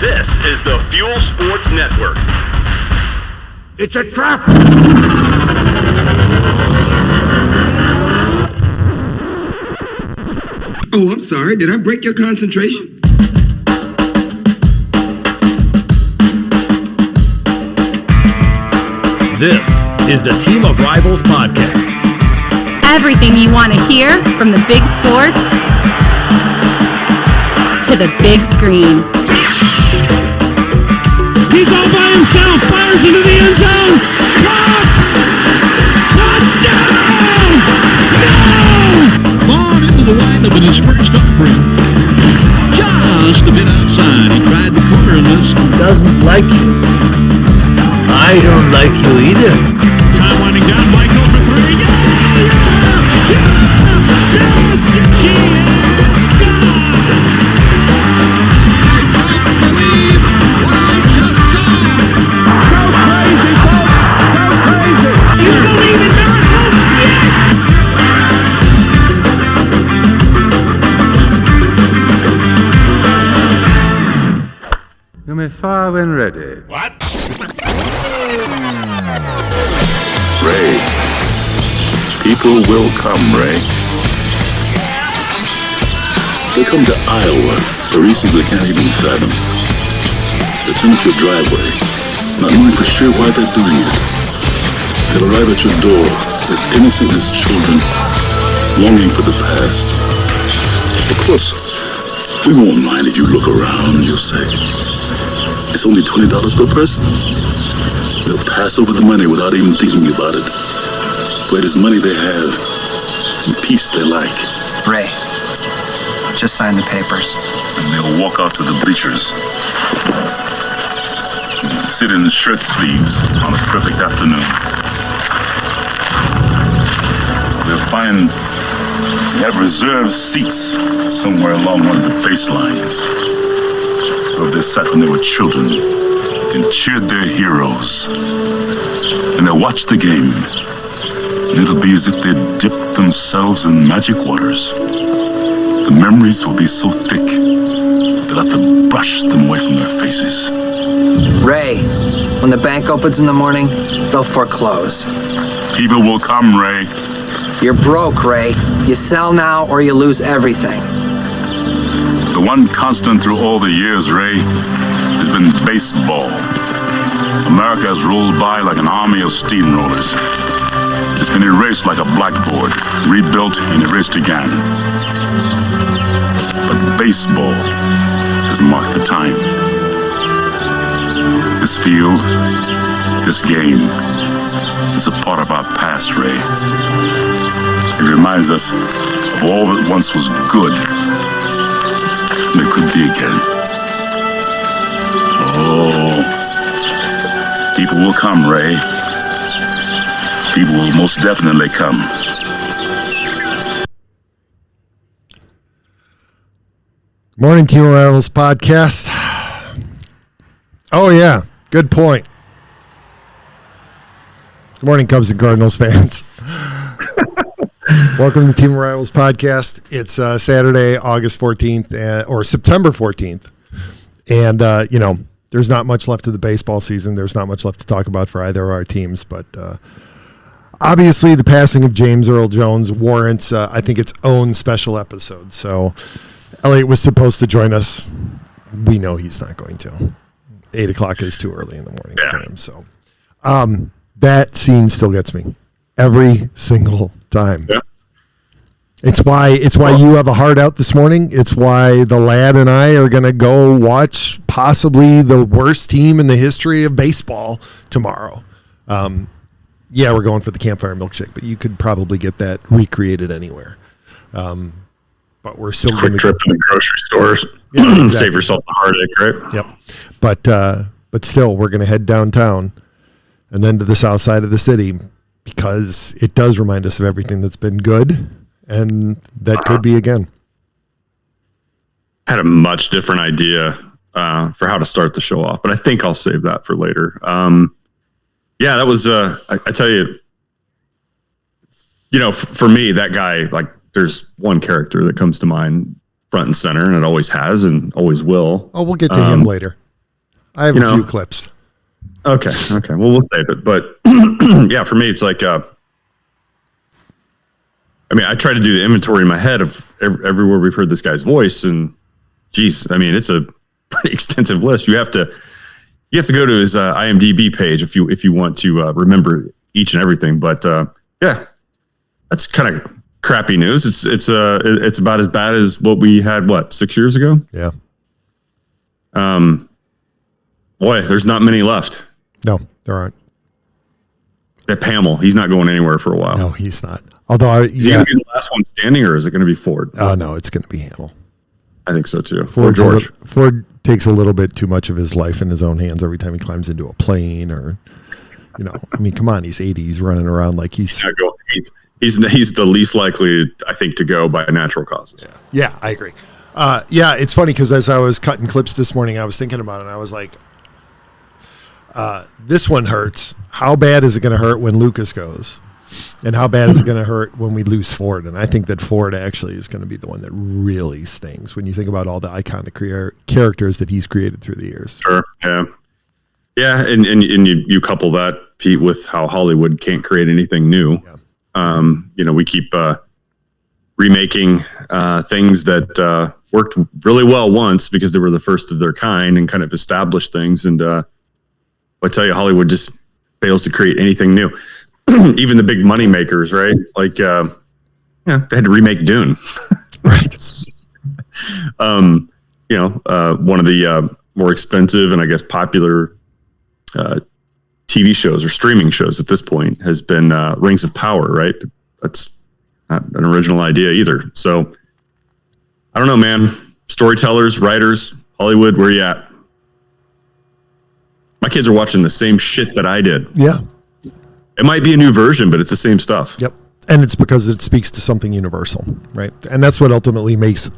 This is the Fuel Sports Network. It's a trap! Oh, I'm sorry. Did I break your concentration? This is the Team of Rivals podcast. Everything you want to hear from the big sports to the big screen. He's all by himself, fires into the end zone. Caught! Touchdown! No! Ball into the windup and his first offering. Just a bit outside. He tried the corner and missed. Doesn't like you. I don't like you either. Time winding down. Michael for three. Yeah! Yes! She is gone! I don't believe what I just saw! Go crazy, folks! Go crazy! You believe in miracles? You may fire when ready. What? Ray. People will come, Ray. They come to Iowa for reasons they can't even fathom. They turn up your driveway, not knowing for sure why they're doing it. They'll arrive at your door as innocent as children, longing for the past. Of course, we won't mind if you look around, you'll say. It's only $20 per person. They'll pass over the money without even thinking about it. For it is money they have, and peace they like. Ray, just sign the papers. And they'll walk out to the bleachers. Sit in shirt sleeves on a perfect afternoon. They'll find they have reserved seats somewhere along one of the baselines, where they sat when they were children and cheered their heroes. And they'll watch the game. And it'll be as if they'd dipped themselves in magic waters. The memories will be so thick, they'll have to brush them away from their faces. Ray, when the bank opens in the morning, they'll foreclose. People will come, Ray. You're broke, Ray. You sell now or you lose everything. The one constant through all the years, Ray, has been baseball. America has rolled by like an army of steamrollers. It's been erased like a blackboard, rebuilt and erased again. But baseball has marked the time. This field, this game, is a part of our past, Ray. It reminds us of all that once was good, and it could be again. Oh, people will come, Ray. People will most definitely come. Morning, Team of Rivals podcast. Oh, yeah. Good point. Good morning, Cubs and Cardinals fans. Welcome to the Team of Rivals podcast. It's Saturday, August 14th, or September 14th. And, there's not much left of the baseball season. There's not much left to talk about for either of our teams. But obviously, the passing of James Earl Jones warrants, I think, its own special episode. So Elliott was supposed to join us. We know he's not going to. 8 o'clock is too early in the morning for him. So that scene still gets me every single time. Yeah. It's why you have a heart out this morning. It's why the lad and I are going to go watch possibly the worst team in the history of baseball tomorrow. Yeah, we're going for the campfire milkshake, but you could probably get that recreated anywhere. But we're still quick trip to the grocery stores. Yeah, exactly. Save yourself the heartache, right? Yep. But still, we're going to head downtown and then to the south side of the city because it does remind us of everything that's been good and that could be again. I had a much different idea for how to start the show off, but I think I'll save that for later. Yeah, that was, I tell you, for me, that guy, like, there's one character that comes to mind front and center, and it always has and always will. Oh, we'll get to him later. I have a few clips. Okay. Well, we'll save it. But yeah, for me, it's like, I try to do the inventory in my head of everywhere we've heard this guy's voice, and geez, it's a pretty extensive list. You have to go to his IMDb page if you want to remember each and everything. But yeah, that's kind of crappy news. It's about as bad as what we had 6 years ago. Yeah. Boy, there's not many left. No, there aren't. That Hamill, he's not going anywhere for a while. No, he's not. Although, is he going to be the last one standing, or is it going to be Ford? Oh no, it's going to be Hamill. I think so too. Ford takes a little bit too much of his life in his own hands every time he climbs into a plane, or come on, he's 80, he's running around like he's the least likely, I think, to go by natural causes. Yeah, I agree. It's funny because as I was cutting clips this morning, I was thinking about it, and I was like, this one hurts. How bad is it going to hurt when Lucas goes? And how bad is it going to hurt when we lose Ford? And I think that Ford actually is going to be the one that really stings when you think about all the iconic characters that he's created through the years. Sure, yeah, and you couple that, Pete, with how Hollywood can't create anything new. Yeah. We keep remaking things that worked really well once because they were the first of their kind and kind of established things. And I tell you, Hollywood just fails to create anything new. Even the big money makers, right? Like, they had to remake Dune. Right. One of the more expensive and I guess popular TV shows or streaming shows at this point has been Rings of Power, right? That's not an original idea either. So I don't know, man. Storytellers, writers, Hollywood, where you at? My kids are watching the same shit that I did. Yeah. It might be a new version, but it's the same stuff. Yep. And it's because it speaks to something universal, right? And that's what ultimately makes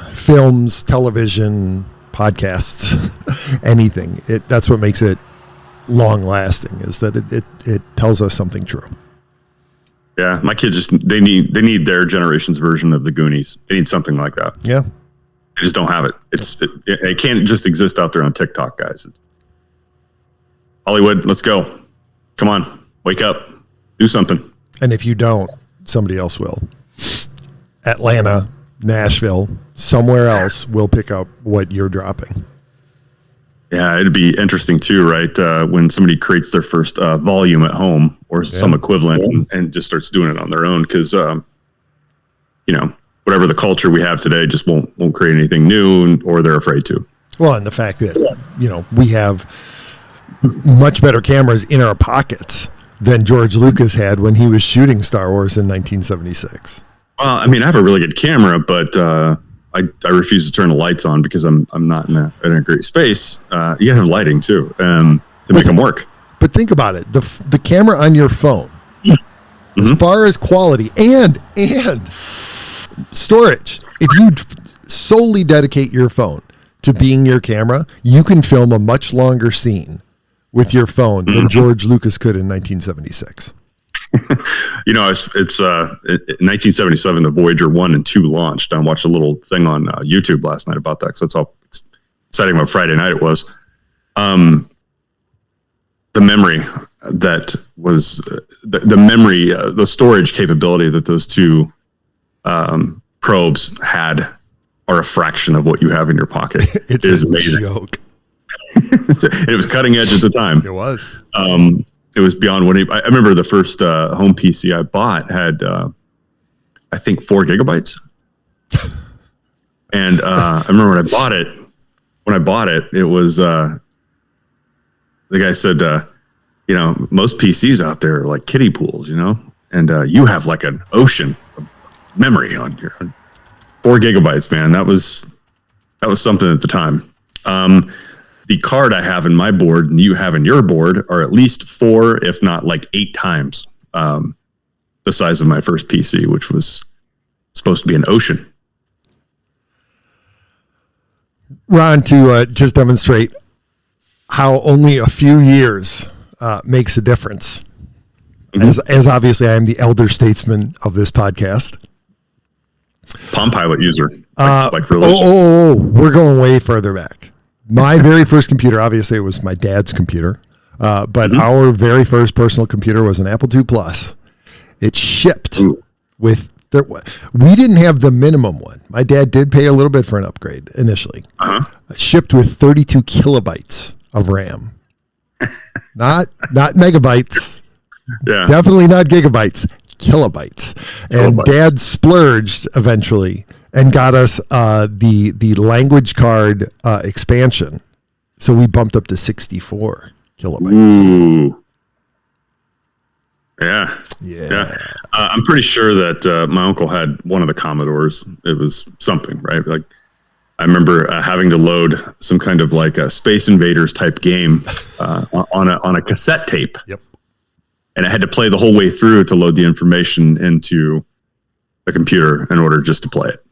films, television, podcasts, anything. That's what makes it long lasting, is that it tells us something true. Yeah, my kids they need their generation's version of the Goonies. They need something like that. Yeah. They just don't have it. It can't just exist out there on TikTok, guys. Hollywood, let's go. Come on, wake up, do something. And if you don't, somebody else will. Atlanta, Nashville, somewhere else will pick up what you're dropping. Yeah, it'd be interesting too, right? When somebody creates their first volume at home or some equivalent and just starts doing it on their own, because whatever the culture we have today just won't create anything new, or they're afraid to. Well, and the fact that we have much better cameras in our pockets than George Lucas had when he was shooting Star Wars in 1976. Well, I have a really good camera, but I refuse to turn the lights on because I'm not in a great space. You gotta have lighting too to make them work. But think about it: the camera on your phone, as far as quality and storage, if you solely dedicate your phone to being your camera, you can film a much longer scene with your phone than George Lucas could in 1976. It's in 1977, the Voyager 1 and 2 launched. I watched a little thing on YouTube last night about that, because that's how exciting of a Friday night it was. The memory that was the memory, the storage capability that those two probes had are a fraction of what you have in your pocket. It is amazing. Joke. It was cutting edge at the time. It was. It was beyond what I remember. The first home PC I bought had, I think, 4 gigabytes. And I remember when I bought it. It was the guy said, most PCs out there are like kiddie pools, and you have like an ocean of memory on your 4 gigabytes, man. That was something at the time. The card I have in my board and you have in your board are at least 4, if not like 8 times the size of my first PC, which was supposed to be an ocean. Ron, to just demonstrate how only a few years makes a difference, as obviously I am the elder statesman of this podcast. Palm Pilot user. We're going way further back. My very first computer, obviously, it was my dad's computer, but our very first personal computer was an Apple II Plus. It shipped with. We didn't have the minimum one. My dad did pay a little bit for an upgrade initially. Shipped with 32 kilobytes of RAM, not megabytes. Yeah, definitely not gigabytes. Kilobytes. And Dad splurged eventually and got us the language card expansion. So we bumped up to 64 kilobytes. Ooh. Yeah. I'm pretty sure that my uncle had one of the Commodores. It was something, right? Like I remember having to load some kind of like a Space Invaders type game on a cassette tape. Yep. And I had to play the whole way through to load the information into the computer in order just to play it.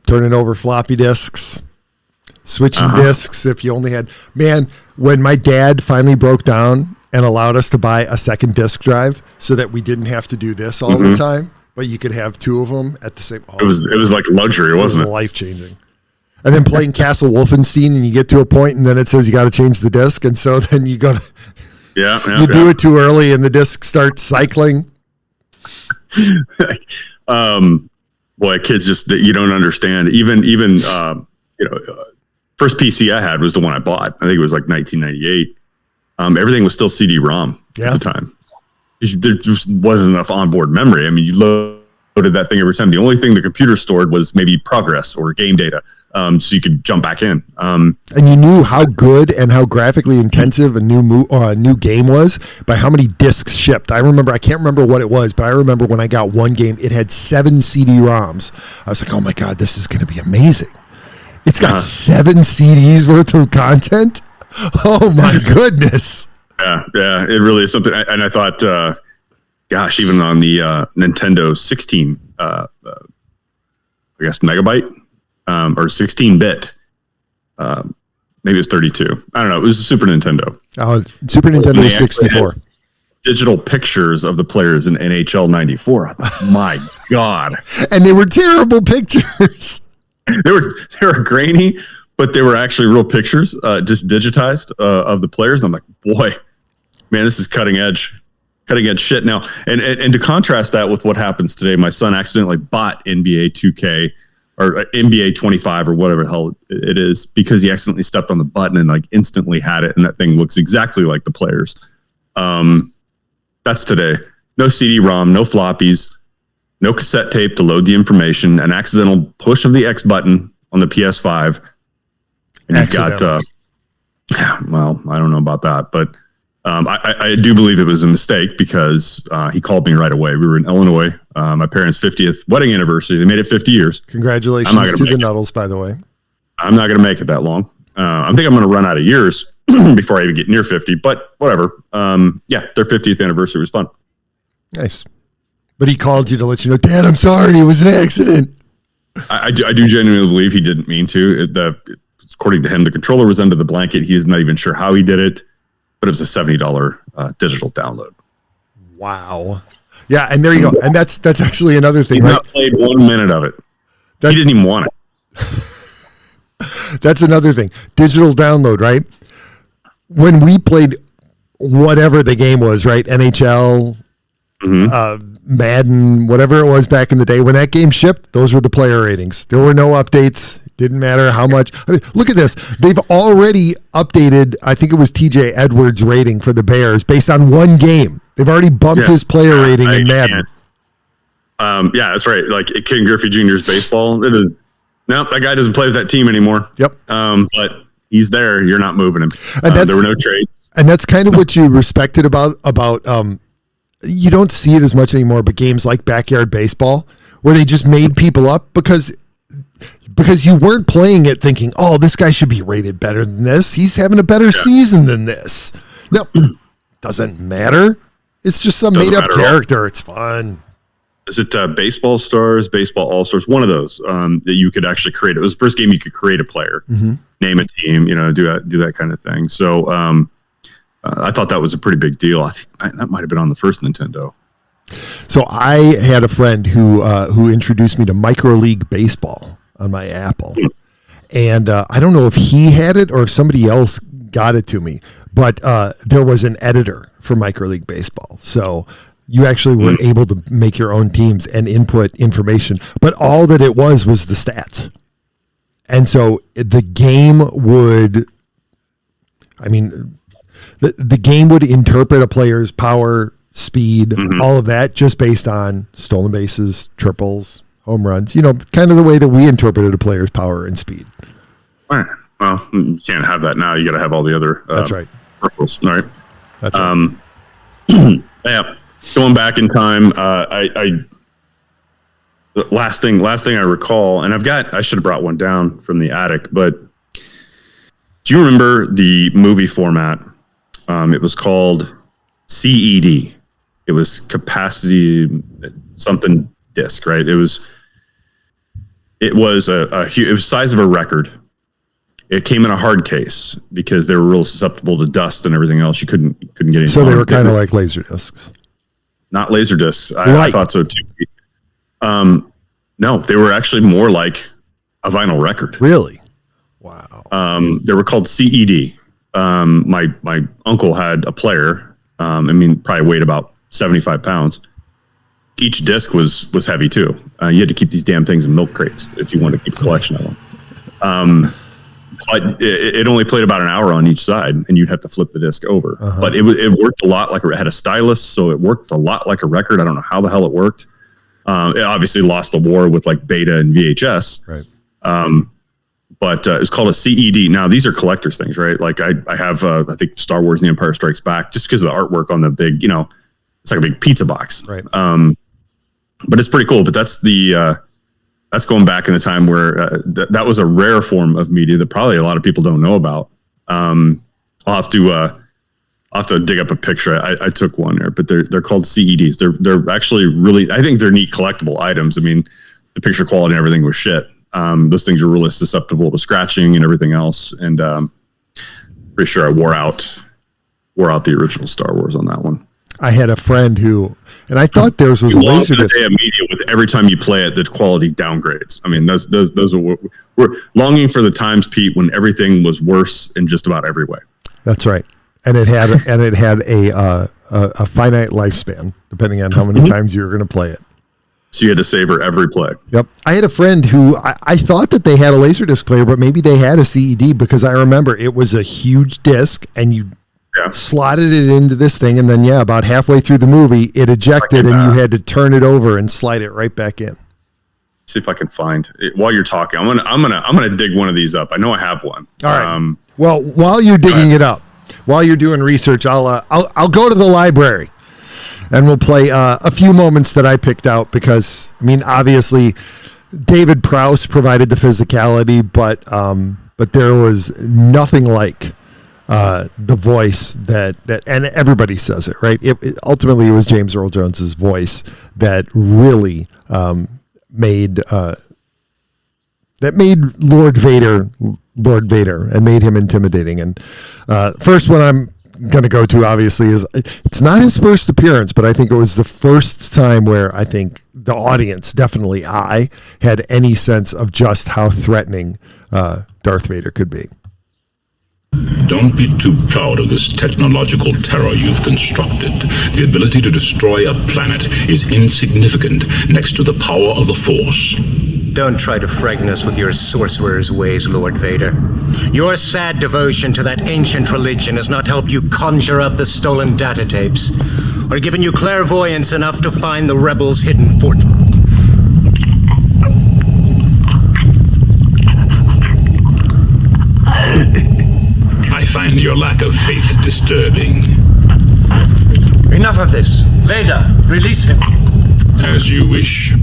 Turning over floppy disks, switching disks. If you only had, when my dad finally broke down and allowed us to buy a second disk drive so that we didn't have to do this all the time, but you could have two of them at the same. It was like luxury, wasn't it? Life changing. And then playing Castle Wolfenstein, and you get to a point, and then it says you got to change the disk, and so then you go to. You do it too early and the disc starts cycling. Boy, kids just, you don't understand. Even first PC I had was the one I bought. I think it was like 1998. Everything was still CD-ROM at the time. There just wasn't enough onboard memory. I mean, you loaded that thing every time. The only thing the computer stored was maybe progress or game data. So you could jump back in. And you knew how good and how graphically intensive a new game was by how many discs shipped. I can't remember what it was, but I remember when I got one game, it had 7 CD-ROMs. I was like, oh my God, this is going to be amazing. It's got 7 CDs worth of content. Oh my goodness. Yeah, it really is something. And I thought, gosh, even on the Nintendo 16, I guess megabyte. Or 16-bit. Maybe it was 32. I don't know. It was a Super Nintendo. Super Nintendo 64. Digital pictures of the players in NHL 94. My God. And they were terrible pictures. They were grainy, but they were actually real pictures, just digitized of the players. I'm like, boy, man, this is cutting edge shit. Now, and to contrast that with what happens today, my son accidentally bought NBA 2K or NBA 25 or whatever the hell it is because he accidentally stepped on the button and like instantly had it. And that thing looks exactly like the players. That's today. No CD-ROM, no floppies, no cassette tape to load the information, an accidental push of the X button on the PS5. And you've got, well, I don't know about that, but I do believe it was a mistake because he called me right away. We were in Illinois, my parents' 50th wedding anniversary. They made it 50 years. Congratulations to the Nuttles, by the way. I'm not going to make it that long. I think I'm going to run out of years before I even get near 50, but whatever. Yeah, their 50th anniversary was fun. Nice. But he called you to let you know, Dad, I'm sorry. It was an accident. I do genuinely believe he didn't mean to. According to him, the controller was under the blanket. He is not even sure how he did it. But it was a $70 digital download. Wow. Yeah, and there you go. And that's actually another thing. He's not played 1 minute of it. He didn't even want it. That's another thing. Digital download, right? When we played whatever the game was, right? NHL, Madden, whatever it was back in the day, when that game shipped, those were the player ratings. There were no updates. Didn't matter how much. I mean, look at this. They've already updated, I think it was TJ Edwards' rating for the Bears based on one game. They've already bumped his player rating in Madden. Yeah, that's right. Like Ken Griffey Jr.'s baseball. No, that guy doesn't play with that team anymore. Yep. But he's there. You're not moving him. And there were no trades. And that's kind of what you respected about you don't see it as much anymore, but games like Backyard Baseball, where they just made people up because you weren't playing it thinking, oh, this guy should be rated better than this. He's having a better season than this. No, doesn't matter. It's just some made-up character. It's fun. Is it Baseball Stars, Baseball All-Stars? One of those that you could actually create. It was the first game you could create a player, name a team, do that kind of thing. So I thought that was a pretty big deal. I think that might have been on the first Nintendo. So I had a friend who introduced me to Micro League Baseball on my Apple. And I don't know if he had it or if somebody else got it to me, but there was an editor for Micro League Baseball. So you actually were able to make your own teams and input information, but all that it was the stats. And so the game would, the game would interpret a player's power, speed, all of that just based on stolen bases, triples, home runs, kind of the way that we interpreted a player's power and speed. All right. Well, you can't have that now. You got to have all the other that's right. peripherals. All right. That's right. Yeah. Going back in time, the last thing I recall, and I should have brought one down from the attic, but do you remember the movie format? It was called CED. It was capacity something disc, right? It was it was size of a record. It came in a hard case because they were real susceptible to dust and everything else. You couldn't get any. So they were kind of like laser discs. Not laser discs. I thought so too. No, they were actually more like a vinyl record. Really? Wow. They were called CED. My uncle had a player. Probably weighed about 75 pounds. Each disc was heavy too. You had to keep these damn things in milk crates if you wanted to keep a collection of them. But it only played about an hour on each side, and you'd have to flip the disc over. Uh-huh. But it worked a lot like it had a stylus, so it worked a lot like a record. I don't know how the hell it worked. It obviously lost the war with like Beta and VHS. Right. But it was called a CED. Now these are collector's things, right? Like I have I think Star Wars: The Empire Strikes Back, just because of the artwork on the big, it's like a big pizza box. Right. But it's pretty cool. But that's that's going back in the time where that was a rare form of media that probably a lot of people don't know about. I'll have to dig up a picture. I took one there, but they're called CEDs. They're actually really, I think they're neat collectible items. I mean, the picture quality and everything was shit. Those things are really susceptible to scratching and everything else. And pretty sure I wore out the original Star Wars on that one. I had a friend and I thought theirs was a laser disc. Media with every time you play it, the quality downgrades. I mean, those are we're longing for the times, Pete, when everything was worse in just about every way. That's right, and it had a finite lifespan depending on how many times you were going to play it. So you had to savor every play. Yep. I had a friend who I thought that they had a Laserdisc player, but maybe they had a CED because I remember it was a huge disc and you slotted it into this thing, and then about halfway through the movie it ejected and you had to turn it over and slide it right back in. See if I can find it while you're talking. I'm gonna dig one of these up. I know I have one. All right. Well, while you're digging it up, while you're doing research, I'll go to the library and we'll play a few moments that I picked out because obviously David Prowse provided the physicality, but there was nothing like the voice that and everybody says it, right? Ultimately it was James Earl Jones's voice that really made Lord Vader and made him intimidating. And first one I'm going to go to obviously is, it's not his first appearance, but I think it was the first time where I think the audience, definitely I, had any sense of just how threatening Darth Vader could be. Don't be too proud of this technological terror you've constructed. The ability to destroy a planet is insignificant next to the power of the Force. Don't try to frighten us with your sorcerer's ways, Lord Vader. Your sad devotion to that ancient religion has not helped you conjure up the stolen data tapes, or given you clairvoyance enough to find the rebels' hidden fort. I find your lack of faith disturbing. Enough of this. Vader, release him. As you wish.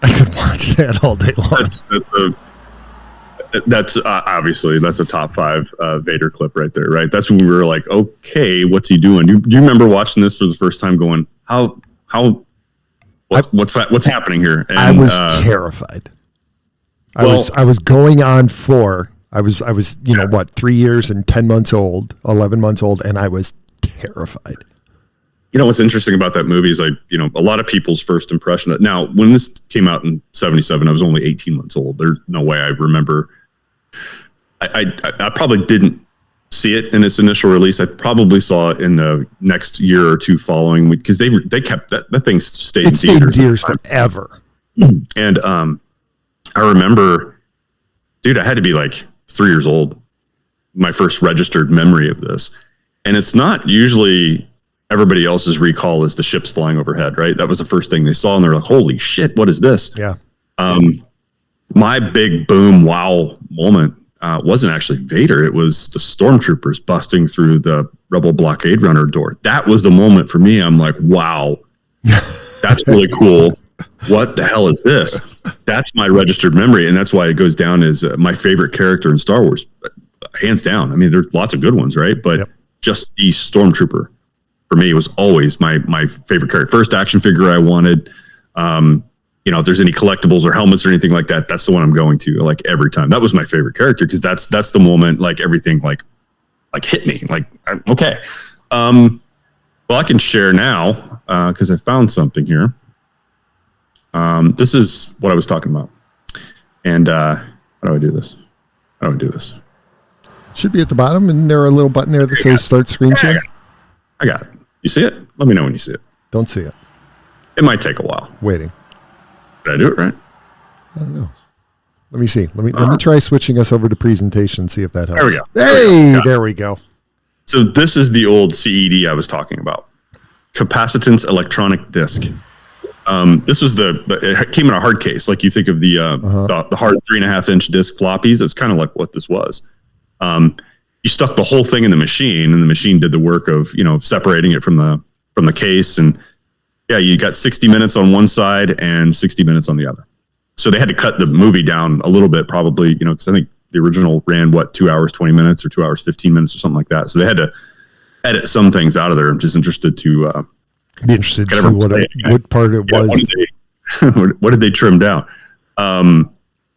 I could watch that all day long. That's obviously that's a top 5 Vader clip right there, right? That's when we were like, okay, what's he doing? Do you remember watching this for the first time, going, what's happening here? And, I was terrified. I was going on 4. I was 3 years and 10 months old, 11 months old, and I was terrified. You know, what's interesting about that movie is, like, you know, a lot of people's first impression that now, when this came out in 77, I was only 18 months old. There's no way I remember. I probably didn't see it in its initial release. I probably saw it in the next year or two following, because they kept that thing stayed in theaters forever. And I remember, dude, I had to be like 3 years old. My first registered memory of this. And it's not usually everybody else's recall is the ships flying overhead, right? That was the first thing they saw, and they're like, holy shit, what is this? Yeah. My big boom wow moment wasn't actually Vader. It was the stormtroopers busting through the Rebel blockade runner door. That was the moment for me. I'm like, wow, that's really cool. What the hell is this? That's my registered memory. And that's why it goes down as my favorite character in Star Wars, hands down. I mean, there's lots of good ones, right? But just the stormtrooper for me was always my favorite character. First action figure I wanted. You know, if there's any collectibles or helmets or anything like that, that's the one I'm going to, like, every time. That was my favorite character, because that's the moment, like, everything like hit me. Like, okay. Well, I can share now because I found something here. This is what I was talking about. And how do I do this? How do I do this? Should be at the bottom, and there a little button there that says start screen share. I got it. You see it? Let me know when you see it. Don't see it. It might take a while. Waiting. Did I do it right? I don't know. Let me see. Let me try switching us over to presentation, see if that helps. There we go. Hey, there we go. So this is the old CED I was talking about. Capacitance electronic disc. This was it came in a hard case. Like, you think of the hard 3.5-inch disc floppies. It was kind of like what this was. You stuck the whole thing in the machine, and the machine did the work of, you know, separating it from the case. And yeah, you got 60 minutes on one side and 60 minutes on the other. So they had to cut the movie down a little bit, probably, you know, because I think the original ran 2 hours 20 minutes or 2 hours 15 minutes or something like that. So they had to edit some things out of there. I'm just interested to be interested to see what part it was. What did they trim down?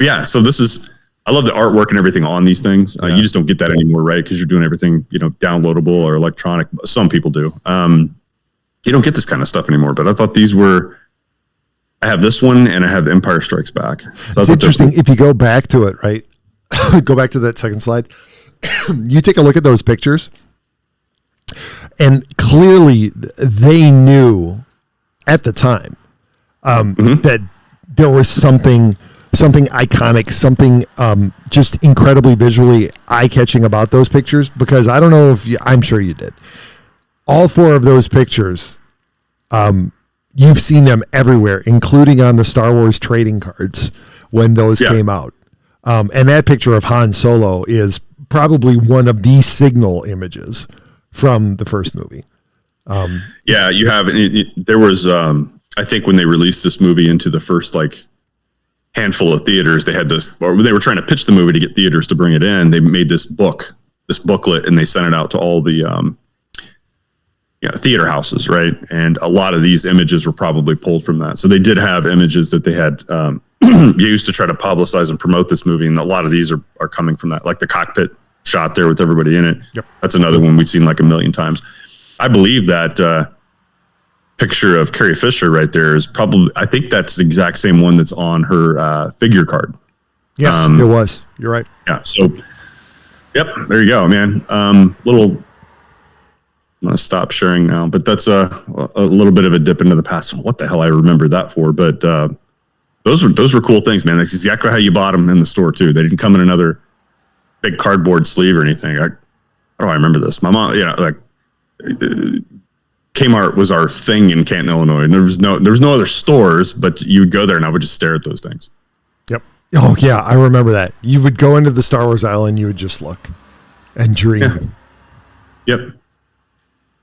Yeah, so this is, I love the artwork and everything on these things. You just don't get that anymore, right? Because you're doing everything, you know, downloadable or electronic. Some people do. You don't get this kind of stuff anymore. But I thought these were. I have this one, and I have Empire Strikes Back. So it's interesting if you go back to it, right? Go back to that second slide. You take a look at those pictures, and clearly they knew at the time that there was something iconic, something just incredibly visually eye-catching about those pictures, because I don't know if I'm sure you did. All four of those pictures, you've seen them everywhere, including on the Star Wars trading cards when those came out. And that picture of Han Solo is probably one of the signal images from the first movie. Yeah, you have. There was, I think, when they released this movie into the first handful of theaters, they had this, or they were trying to pitch the movie to get theaters to bring it in. They made this booklet, and they sent it out to all the theater houses, right? And a lot of these images were probably pulled from that. So they did have images that they had used to try to publicize and promote this movie, and a lot of these are coming from that, like the cockpit shot there with everybody in it. Yep. That's another one we've seen like a million times. I believe that picture of Carrie Fisher right there is probably, I think that's the exact same one that's on her figure card. Yes, it was. You're right. Yeah. So, yep, there you go, man. I'm going to stop sharing now, but that's a little bit of a dip into the past. What the hell I remember that for? But those were cool things, man. That's exactly how you bought them in the store too. They didn't come in another big cardboard sleeve or anything. How do I remember this? My mom, Kmart was our thing in Canton, Illinois, and there was no other stores, but you would go there and I would just stare at those things. Yep. Oh yeah, I remember that. You would go into the Star Wars aisle and you would just look and dream. Yeah. Yep.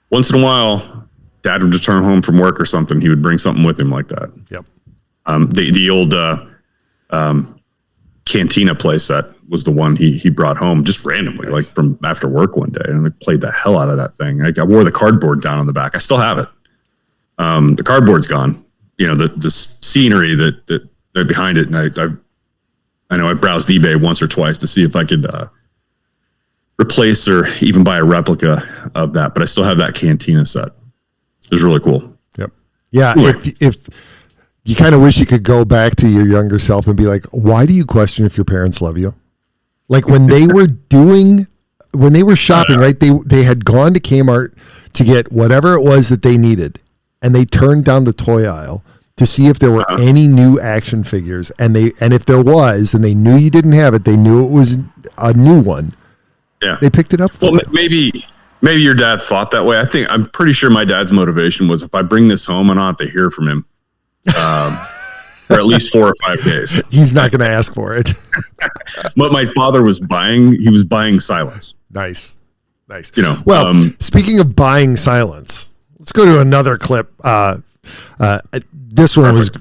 Once in a while, Dad would return home from work or something. He would bring something with him like that. Yep. The old cantina place, that was the one he brought home just randomly, like from after work one day, and I played the hell out of that thing. I wore the cardboard down on the back. I still have it. The cardboard's gone. You know, the scenery that behind it, and I know I browsed eBay once or twice to see if I could replace or even buy a replica of that, but I still have that cantina set. It was really cool. Yep. Yeah. Anyway. If you kind of wish you could go back to your younger self and be like, why do you question if your parents love you? Like when they were shopping, right? They had gone to Kmart to get whatever it was that they needed, and they turned down the toy aisle to see if there were any new action figures, and if there was, and they knew you didn't have it, they knew it was a new one. Yeah, they picked it up. Well, maybe your dad thought that way. I'm pretty sure my dad's motivation was if I bring this home, I don't have to hear from him for at least 4 or 5 days. He's not going to ask for it. What my father was buying, he was buying silence. Nice. You know. Well, speaking of buying silence, let's go to another clip. This one was.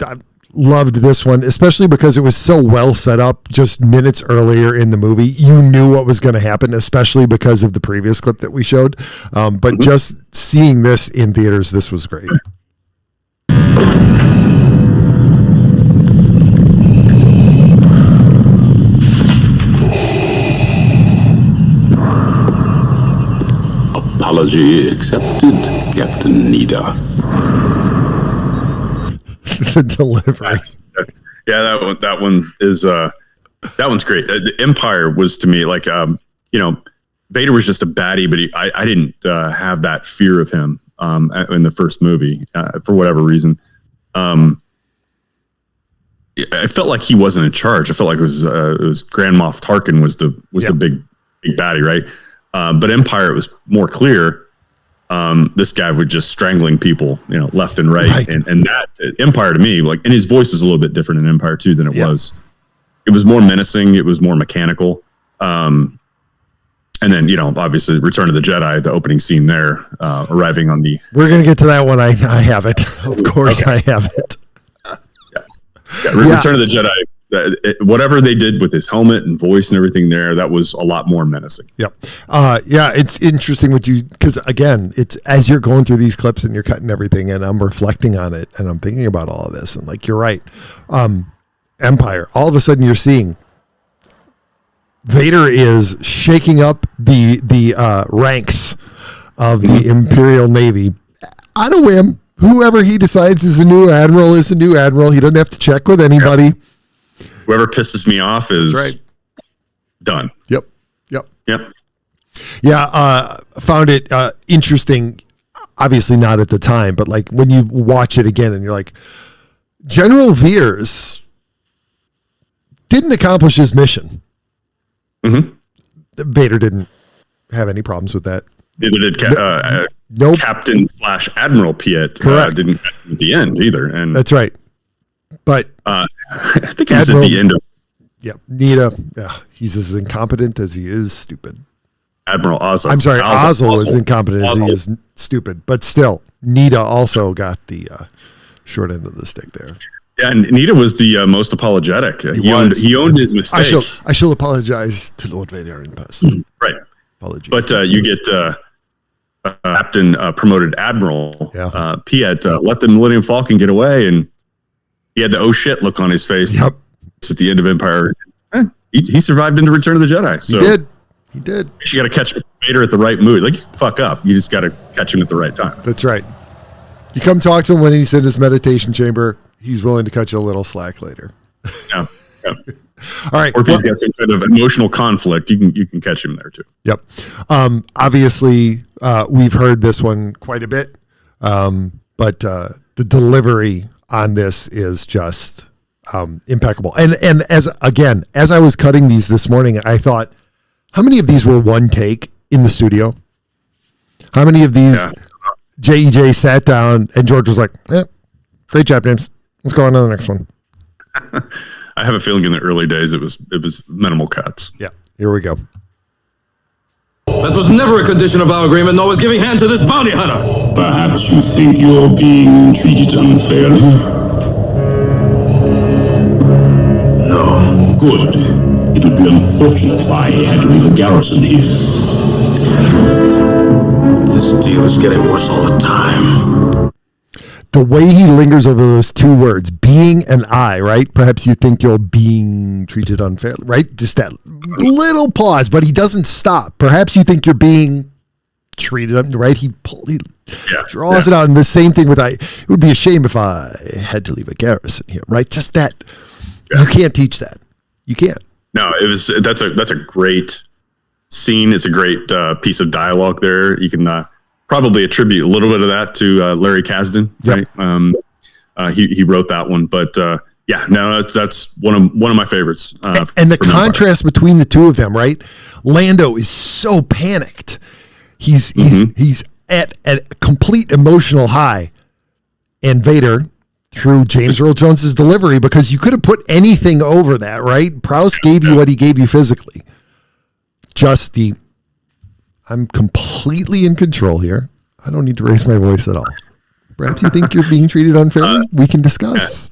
I loved this one, especially because it was so well set up just minutes earlier in the movie. You knew what was going to happen, especially because of the previous clip that we showed. But just seeing this in theaters, this was great. Apology accepted, Captain Nida. The delivery. Yeah, that one is that one's great. The Empire was to me like Vader was just a baddie, but I didn't have that fear of him in the first movie for whatever reason. I felt like he wasn't in charge. I felt like it was Grand Moff Tarkin was the big baddie, right? But Empire, it was more clear. This guy was just strangling people, left and right. And that Empire to me, and his voice was a little bit different in Empire too than it was. It was more menacing. It was more mechanical. And then, obviously Return of the Jedi, the opening scene there, arriving on the. We're going to get to that one. I have it. Of course I have it. Return of the Jedi. Whatever they did with his helmet and voice and everything there, that was a lot more menacing. Yep. It's interesting because again, it's as you're going through these clips and you're cutting everything and I'm reflecting on it and I'm thinking about all of this and you're right. Empire, all of a sudden you're seeing Vader is shaking up the ranks of the Imperial Navy on a whim. Whoever he decides is a new admiral is a new admiral. He doesn't have to check with anybody. Yep. Whoever pisses me off is done. Yep. Yeah, found it interesting. Obviously not at the time, but when you watch it again and you're like, General Veers didn't accomplish his mission. Vader didn't have any problems with that. Neither did nope. Captain / Admiral Piet. Didn't at the end either. And that's right. But I think it was at the end of. Yeah, Nida. He's as incompetent as he is stupid. Admiral Ozzel. I'm sorry, Ozzel was incompetent as he is stupid. But still, Nida also got the short end of the stick there. Yeah, and Nida was the most apologetic. He owned his mistake. I shall apologize to Lord Vader in person. Right. Apologies. But you get Captain promoted Admiral Piet. Let the Millennium Falcon get away, and he had the oh shit look on his face. Yep. At the end of Empire, he survived into Return of the Jedi. So he did. You got to catch Vader at the right mood. You fuck up. You just got to catch him at the right time. That's right. You come talk to him when he's in his meditation chamber. He's willing to cut you a little slack later. Yeah. All right. Or if he's got some kind of emotional conflict, you can catch him there too. Yep. Obviously, we've heard this one quite a bit, but the delivery on this is just impeccable. And as I was cutting these this morning, I thought, how many of these were one take in the studio? How many of these J.E.J. sat down and George was like, great job, James. Let's go on to the next one. I have a feeling in the early days it was minimal cuts. Yeah. Here we go. That was never a condition of our agreement, nor was giving hand to this bounty hunter. Perhaps you think you're being treated unfairly? No. Good. It would be unfortunate if I had to leave a garrison here. This deal is getting worse all the time. The way he lingers over those two words, being and I, right? Perhaps you think you're being treated unfairly, right? Just that little pause, but he doesn't stop. Perhaps you think you're being treated him right. He draws it out, and the same thing with it would be a shame if I had to leave a garrison here, right? Just that you can't teach that. You can't. No, that's a great scene. It's a great piece of dialogue there. You can probably attribute a little bit of that to Larry Kasdan, right? He wrote that one, but that's one of my favorites. And the contrast between the two of them, right? Lando is so panicked. He's at a complete emotional high, and Vader, through James Earl Jones's delivery, because you could have put anything over that, right? Prowse gave you what he gave you physically. Just I'm completely in control here. I don't need to raise my voice at all. Perhaps you think you're being treated unfairly? We can discuss.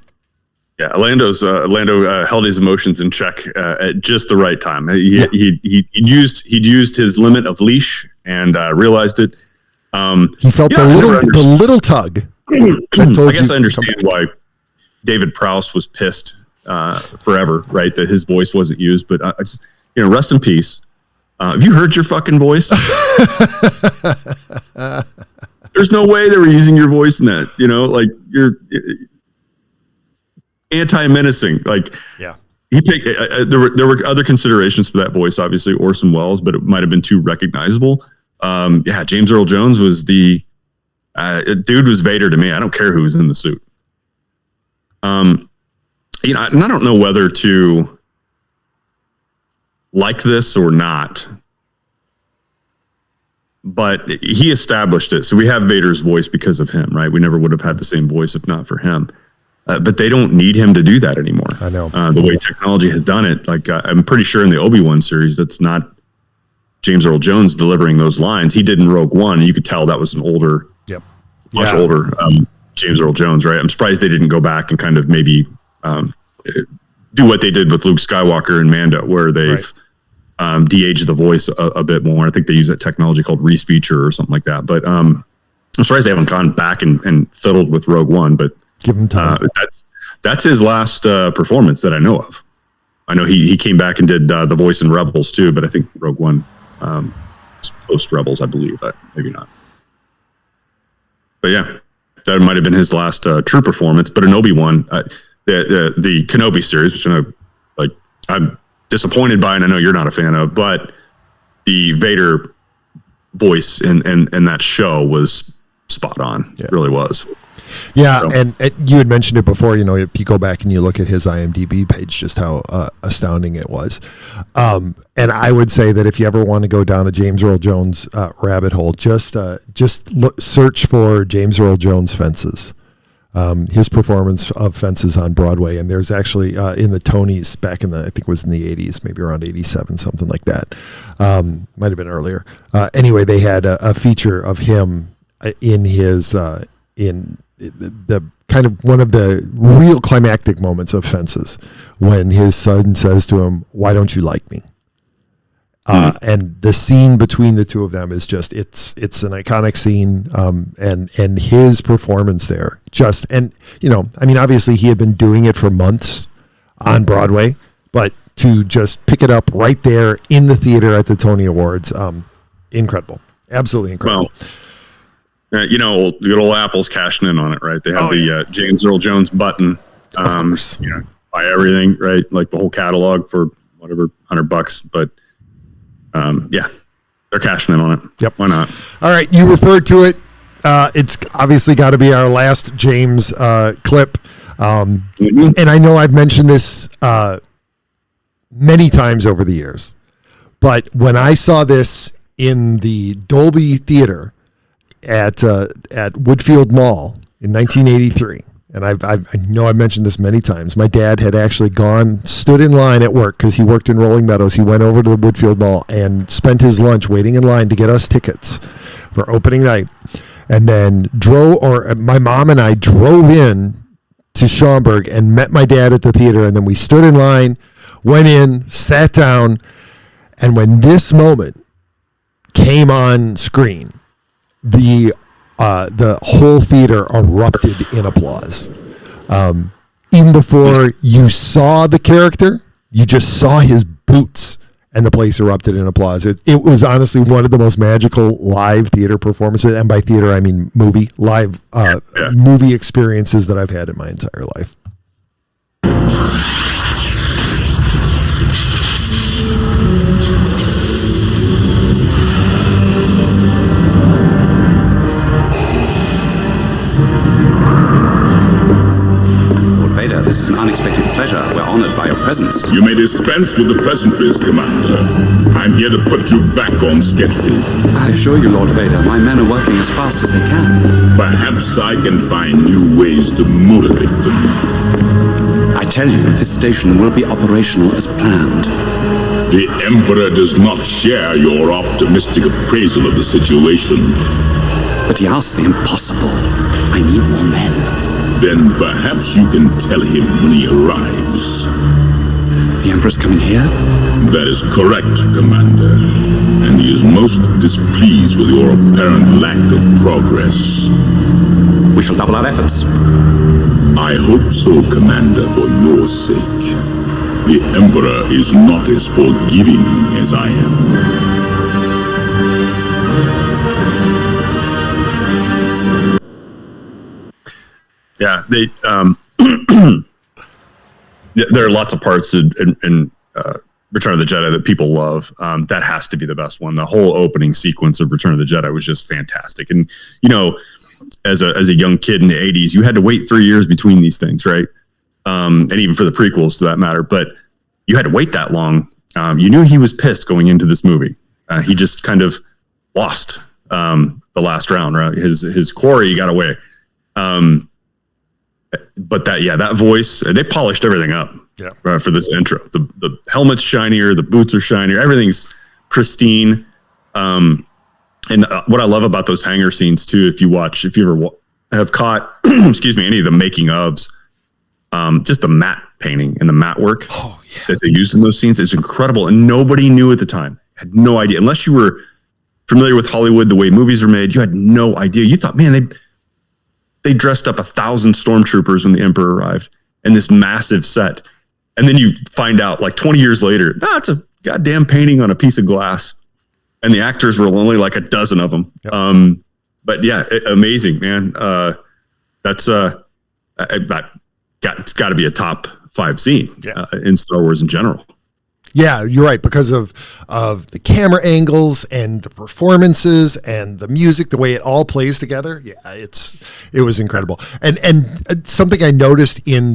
Yeah, Lando held his emotions in check at just the right time. He'd used his limit of leash and realized it. He felt the little tug. I guess I understand why David Prowse was pissed forever, right? That his voice wasn't used, but rest in peace. Have you heard your fucking voice? There's no way they were using your voice in that. Like you're anti-menacing. Like, he picked. There were other considerations for that voice, obviously Orson Welles, but it might have been too recognizable. James Earl Jones was dude was Vader to me. I don't care who was in the suit. And I don't know whether to like this or not, but he established it. So we have Vader's voice because of him, right? We never would have had the same voice if not for him. But they don't need him to do that anymore. I know. The way technology has done it. Like I'm pretty sure in the Obi-Wan series, that's not James Earl Jones delivering those lines. He did in Rogue One, and you could tell that was an older, much older James Earl Jones, right? I'm surprised they didn't go back and kind of maybe do what they did with Luke Skywalker and Mando, where they've de-aged the voice a bit more. I think they use that technology called respeecher or something like that. But I'm surprised they haven't gone back and fiddled with Rogue One. But give him time. That's his last performance that I know of. I know he came back and did the voice in Rebels too, but I think Rogue One post Rebels, I believe, but maybe not. But yeah, that might have been his last true performance. But in Obi-Wan, the Kenobi series, which I'm disappointed by, and I know you're not a fan of, but the Vader voice in that show was spot on. It really was. Yeah, so. And you had mentioned it before, if you go back and you look at his IMDb page, just how astounding it was. And I would say that if you ever want to go down a James Earl Jones rabbit hole, just search for James Earl Jones Fences. His performance of Fences on Broadway. And there's actually in the Tonys back I think it was in the 80s, maybe around 87, something like that. Might have been earlier. Anyway, they had a feature of him in his, in the kind of one of the real climactic moments of Fences, when his son says to him, "Why don't you like me?" And the scene between the two of them is just, it's an iconic scene. And his performance there obviously he had been doing it for months on Broadway, but to just pick it up right there in the theater at the Tony Awards, incredible, absolutely incredible. Well, good old Apple's cashing in on it, right? They have the James Earl Jones button. Of course. Buy everything, right? Like the whole catalog for whatever, $100, but they're cashing in on it. Yep. Why not? All right. You referred to it. It's obviously got to be our last James clip. And I know I've mentioned this many times over the years, but when I saw this in the Dolby Theater at Woodfield Mall in 1983, and I know I've mentioned this many times. My dad had actually stood in line at work because he worked in Rolling Meadows. He went over to the Woodfield Mall and spent his lunch waiting in line to get us tickets for opening night. And then my mom and I drove in to Schaumburg and met my dad at the theater. And then we stood in line, went in, sat down. And when this moment came on screen, the whole theater erupted in applause. Even before you saw the character, you just saw his boots and the place erupted in applause. It was honestly one of the most magical live theater performances, and by theater I mean live movie experiences that I've had in my entire life. Vader, this is an unexpected pleasure. We're honored by your presence. You may dispense with the pleasantries, Commander. I'm here to put you back on schedule. I assure you, Lord Vader, my men are working as fast as they can. Perhaps I can find new ways to motivate them. I tell you, this station will be operational as planned. The Emperor does not share your optimistic appraisal of the situation. But he asks the impossible. I need more men. Then perhaps you can tell him when he arrives. The Emperor's coming here? That is correct, Commander. And he is most displeased with your apparent lack of progress. We shall double our efforts. I hope so, Commander, for your sake. The Emperor is not as forgiving as I am. Yeah, they. There are lots of parts in Return of the Jedi that people love. That has to be the best one. The whole opening sequence of Return of the Jedi was just fantastic. And as a young kid in the '80s, you had to wait 3 years between these things, right? And even for the prequels, to that matter. But you had to wait that long. You knew he was pissed going into this movie. He just kind of lost the last round, right? His quarry got away. But that voice, they polished everything up for this intro. The helmet's shinier, the boots are shinier, everything's pristine. And what I love about those hangar scenes too, if you ever have caught, any of the making ofs, just the matte painting and the matte work that they used in those scenes is incredible. And nobody knew at the time, had no idea, unless you were familiar with Hollywood, the way movies are made, you had no idea. You thought, man, they dressed up 1,000 stormtroopers when the Emperor arrived in this massive set. And then you find out like 20 years later, it's a goddamn painting on a piece of glass. And the actors were only like a dozen of them. Yep. But yeah, amazing, man. It's got to be a top 5 scene in Star Wars in general. Yeah, you're right, because of the camera angles and the performances and the music, the way it all plays together. Yeah, it was incredible. And something I noticed in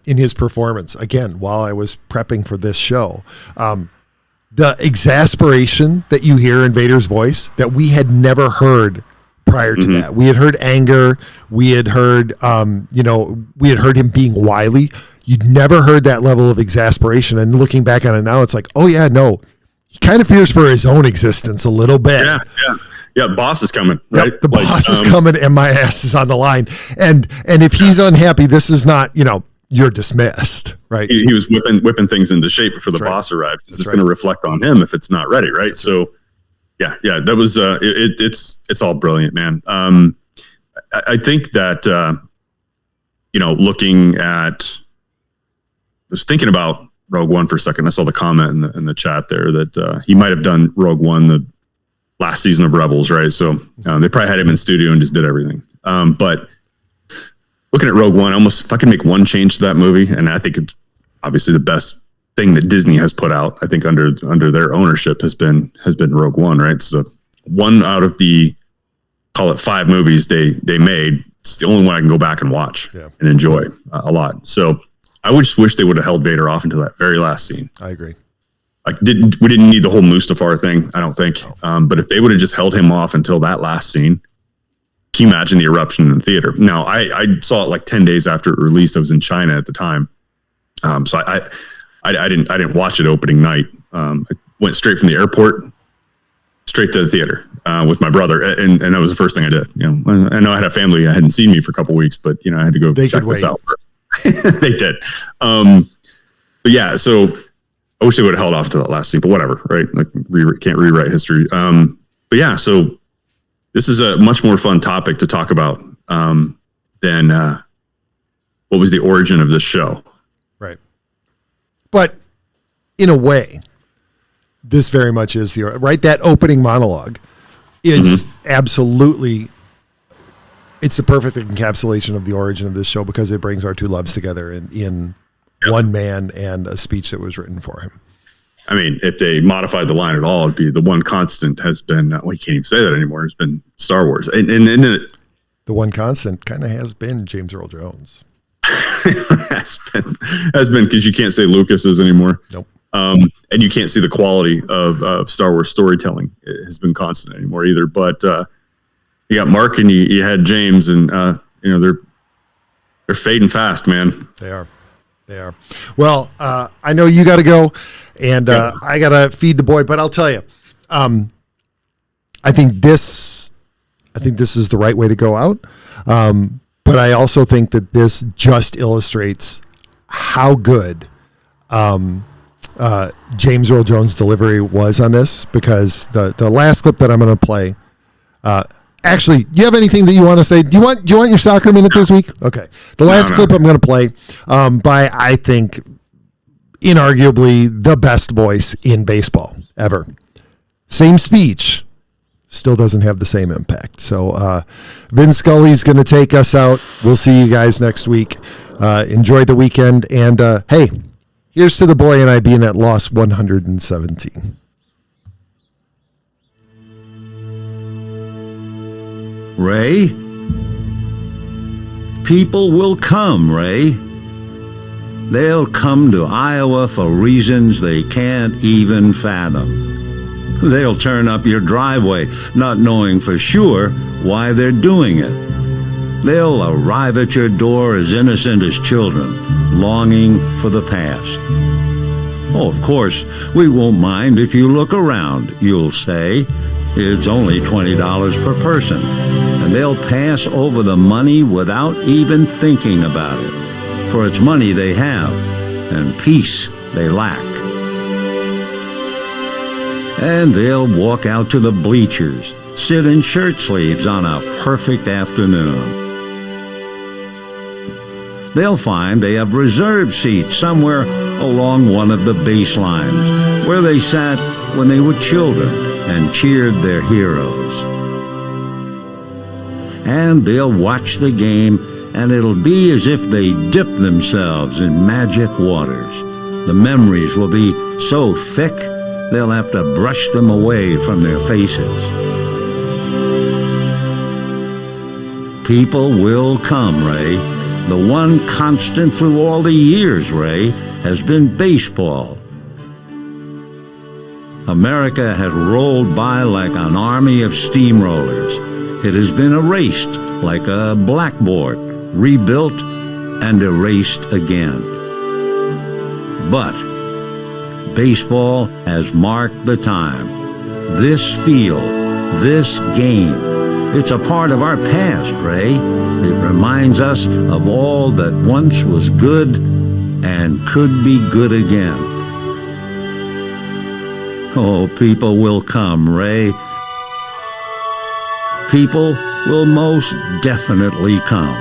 his performance again while I was prepping for this show, the exasperation that you hear in Vader's voice that we had never heard prior to that. We had heard anger. We had heard him being wily. You'd never heard that level of exasperation. And looking back on it now, it's like, oh yeah, no, he kind of fears for his own existence a little bit. Yeah. Boss is coming, right? Yep, the boss is coming and my ass is on the line. And if he's unhappy, this is not, you're dismissed, right? He was whipping things into shape before the boss arrived. It's going to reflect on him if it's not ready, right? So yeah, that was, it's all brilliant, man. I think that, looking at, I was thinking about Rogue One for a second. I saw the comment in the chat there that he might have done Rogue One the last season of Rebels, right? So they probably had him in studio and just did everything. But looking at Rogue One, almost if I can make one change to that movie, and I think it's obviously the best thing that Disney has put out, I think under their ownership has been Rogue One, right? So one out of the, call it 5 movies they made, it's the only one I can go back and watch and enjoy a lot. So I would just wish they would have held Vader off until that very last scene. I agree. We didn't need the whole Mustafar thing, I don't think. But if they would have just held him off until that last scene, can you imagine the eruption in the theater? Now, I saw it like 10 days after it released. I was in China at the time. So I didn't watch it opening night. I went straight from the airport, straight to the theater with my brother. And that was the first thing I did. I know I had a family that hadn't seen me for a couple of weeks, but I had to go check this out first. They did. But yeah, so I wish they would have held off to that last scene, but whatever, right? Like can't rewrite history. But yeah, so this is a much more fun topic to talk about than what was the origin of this show. Right. But in a way, this very much is the right. That opening monologue is absolutely. It's the perfect encapsulation of the origin of this show because it brings our two loves together in one man and a speech that was written for him. I mean, if they modified the line at all, it'd be the one constant has been, well, you can't even say that anymore. It's been Star Wars. And the one constant kind of has been James Earl Jones. has been because you can't say Lucas's anymore. Nope. And you can't see the quality of Star Wars storytelling. It has been constant anymore either. But, you got Mark and you had James, and they're fading fast, man. They are. Well, I know you got to go, and I got to feed the boy. But I'll tell you, I think this is the right way to go out. But I also think that this just illustrates how good James Earl Jones' delivery was on this, because the last clip that I'm going to play. Actually, do you have anything that you want to say? Do you want your soccer minute this week? Okay. The last clip I'm going to play by, I think, inarguably the best voice in baseball ever. Same speech, still doesn't have the same impact. So Vin Scully's going to take us out. We'll see you guys next week. Enjoy the weekend. And hey, here's to the boy and I being at loss 117. Ray? People will come, Ray. They'll come to Iowa for reasons they can't even fathom. They'll turn up your driveway, not knowing for sure why they're doing it. They'll arrive at your door as innocent as children, longing for the past. Oh, of course, we won't mind if you look around, you'll say. It's only $20 per person, and they'll pass over the money without even thinking about it, for it's money they have, and peace they lack. And they'll walk out to the bleachers, sit in shirt sleeves on a perfect afternoon. They'll find they have reserved seats somewhere along one of the baselines, where they sat when they were children and cheered their heroes. And they'll watch the game, and it'll be as if they dipped themselves in magic waters. The memories will be so thick, they'll have to brush them away from their faces. People will come, Ray. The one constant through all the years, Ray, has been baseball. America has rolled by like an army of steamrollers. It has been erased like a blackboard, rebuilt and erased again. But baseball has marked the time. This field, this game, it's a part of our past, Ray. It reminds us of all that once was good and could be good again. Oh, people will come, Ray. People will most definitely come.